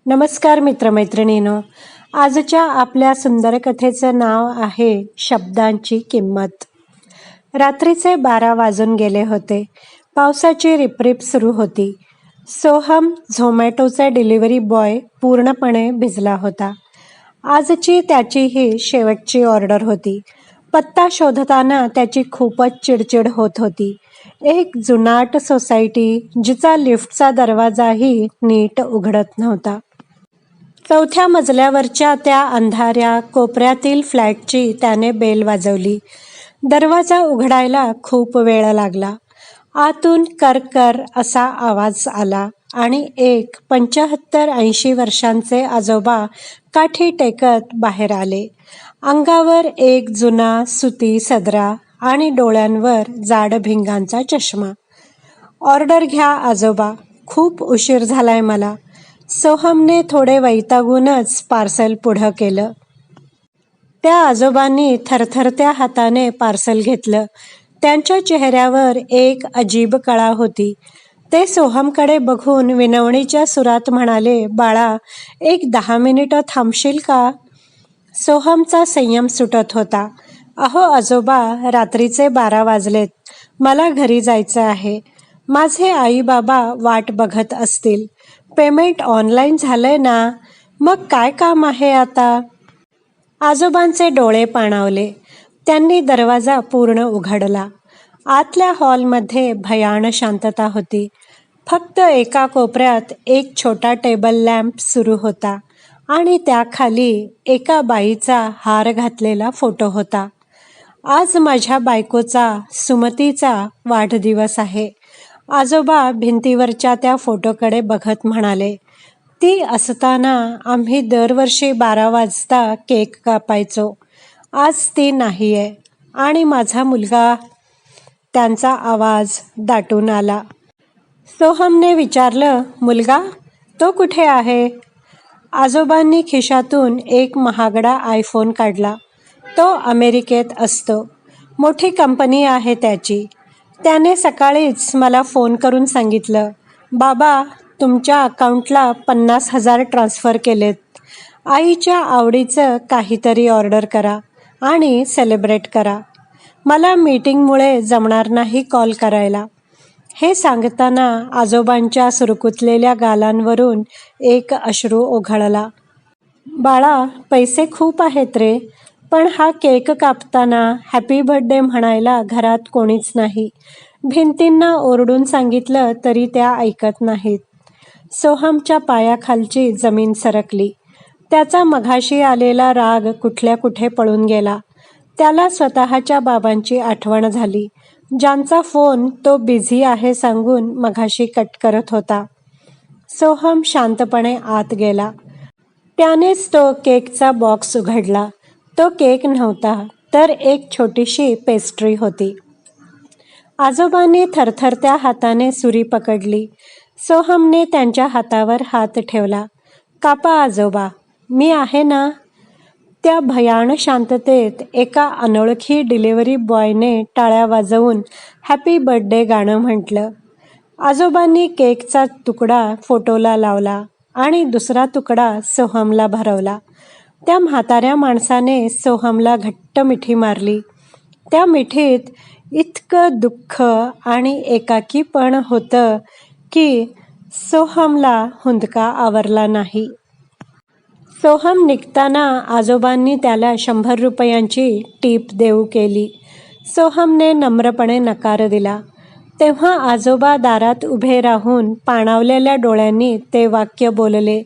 नमस्कार मित्रमैत्रिणींनो. आजच्या आपल्या सुंदर कथेचं नाव आहे शब्दांची किंमत. रात्रीचे 12 वाजून गेले होते. पावसाची रिपरिप सुरू होती. सोहम झोमॅटोचा डिलिव्हरी बॉय पूर्णपणे भिजला होता. आजची त्याची ही शेवटची ऑर्डर होती. पत्ता शोधताना त्याची खूपच चिडचिड होत होती. एक जुनाट सोसायटी जिचा लिफ्टचा दरवाजाही नीट उघडत नव्हता. 4थ्या मजल्यावरच्या त्या अंधाऱ्या कोपऱ्यातील फ्लॅटची त्याने बेल वाजवली. दरवाजा उघडायला खूप वेळ लागला. आतून कर असा आवाज आला आणि एक 75-80 वर्षांचे आजोबा काठी टेकत बाहेर आले. अंगावर एक जुना सुती सदरा आणि डोळ्यांवर जाड भिंगांचा चष्मा. ऑर्डर घ्या आजोबा, खूप उशीर झालाय मला. सोहमने थोडे वैतागूनच पार्सल पुढं केलं. त्या आजोबांनी थरथरत्या हाताने पार्सल घेतलं. त्यांच्या चेहऱ्यावर एक अजीब कळा होती. ते सोहमकडे बघून विनवणीच्या सुरात म्हणाले, बाळा, एक 10 मिनिटं थांबशील का? सोहमचा संयम सुटत होता. अहो आजोबा, रात्रीचे 12 वाजलेत. मला घरी जायचं आहे. माझे आई बाबा वाट बघत असतील. पेमेंट ऑनलाईन झालंय ना? मग काय काम आहे आता? आजोबांचे डोळे पाणावले. त्यांनी दरवाजा पूर्ण उघडला. आतल्या हॉलमध्ये भयान शांतता होती. फक्त एका कोपऱ्यात एक छोटा टेबल लॅम्प सुरू होता आणि त्याखाली एका बाईचा हार घातलेला फोटो होता. आज माझ्या बायकोचा, सुमतीचा वाढदिवस आहे. आजोबा भिंतीवरच्या त्या फोटोकडे बघत म्हणाले. ती असताना आम्ही दरवर्षी 12 वाजता केक कापायचो. आज ती नाहीये आणि माझा मुलगा. त्यांचा आवाज दाटून आला. सोहमने विचारलं, मुलगा? तो कुठे आहे? आजोबांनी खिशातून एक महागडा आयफोन काढला. तो अमेरिकेत असतो. मोठी कंपनी आहे त्याची. त्याने सकाळीच मला फोन करून सांगितलं, बाबा, तुमच्या अकाउंटला 50,000 ट्रान्स्फर केलेत. आईच्या आवडीचं काहीतरी ऑर्डर करा आणि सेलिब्रेट करा. मला मीटिंगमुळे जमणार नाही कॉल करायला. हे सांगताना आजोबांच्या सुरकुतलेल्या गालांवरून एक अश्रू ओघळला. बाळा, पैसे खूप आहेत रे, पण हा केक कापताना हॅपी बर्थडे म्हणायला घरात कोणीच नाही. भिंतींना ओरडून सांगितलं तरी त्या ऐकत नाहीत. सोहमच्या पायाखालची जमीन सरकली. त्याचा मघाशी आलेला राग कुठल्या कुठे पळून गेला. त्याला स्वतःच्या बाबांची आठवण झाली, ज्यांचा फोन तो बिझी आहे सांगून मघाशी कट करत होता. सोहम शांतपणे आत गेला. त्यानेच तो केकचा बॉक्स उघडला. तो केक नव्हता, तर एक छोटीशी पेस्ट्री होती. आजोबांनी थरथरत्या हाताने सुरी पकडली. सोहमने त्यांच्या हातावर हात ठेवला. कापा आजोबा, मी आहे ना. त्या भयान शांततेत एका अनोळखी डिलिव्हरी बॉयने टाळ्या वाजवून हॅपी बर्थडे गाणं म्हटलं. आजोबांनी केकचा तुकडा फोटोला लावला आणि दुसरा तुकडा सोहमला भरवला. त्या म्हाताऱ्या माणसाने सोहमला घट्ट मिठी मारली. त्या मिठीत इतकं दुःख आणि एकाकीपण होतं की सोहमला हुंदका आवरला नाही. सोहम निघताना आजोबांनी त्याला 100 रुपयांची टीप देऊ केली. सोहमने नम्रपणे नकार दिला. तेव्हा आजोबा दारात उभे राहून पाणावलेल्या डोळ्यांनी ते वाक्य बोलले,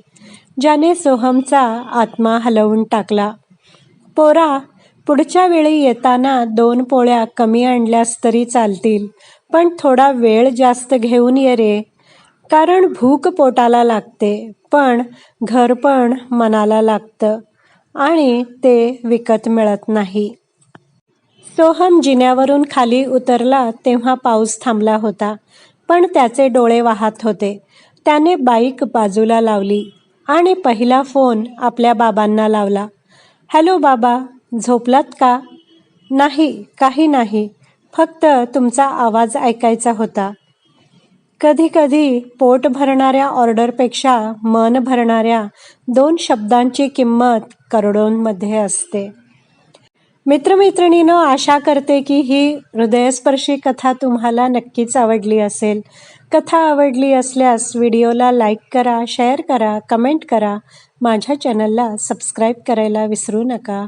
ज्याने सोहमचा आत्मा हलवून टाकला. पोरा, पुढच्या वेळी येताना 2 पोळ्या कमी आणल्यास तरी चालतील, पण थोडा वेळ जास्त घेऊन ये रे. कारण भूक पोटाला लागते, पण घर पण मनाला लागतं आणि ते विकत मिळत नाही. सोहम जिन्यावरून खाली उतरला तेव्हा पाऊस थांबला होता, पण त्याचे डोळे वाहत होते. त्याने बाईक बाजूला लावली आणि पहिला फोन आपल्या बाबांना लावला. हॅलो बाबा, झोपलात का? नाही, काही नाही, फक्त तुमचा आवाज ऐकायचा होता. कधीकधी पोट भरणाऱ्या ऑर्डरपेक्षा मन भरणाऱ्या 2 शब्दांची किंमत करोडोंमध्ये असते. मित्रमैत्रिणींनो, आशा करते की ही हृदयस्पर्शी कथा तुम्हाला नक्कीच आवडली असेल. कथा आवडली असल्यास व्हिडिओला लाईक करा, शेअर करा, कमेंट करा. माझ्या चॅनलला सबस्क्राईब करायला विसरू नका.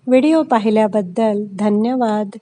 व्हिडिओ पाहिल्याबद्दल धन्यवाद.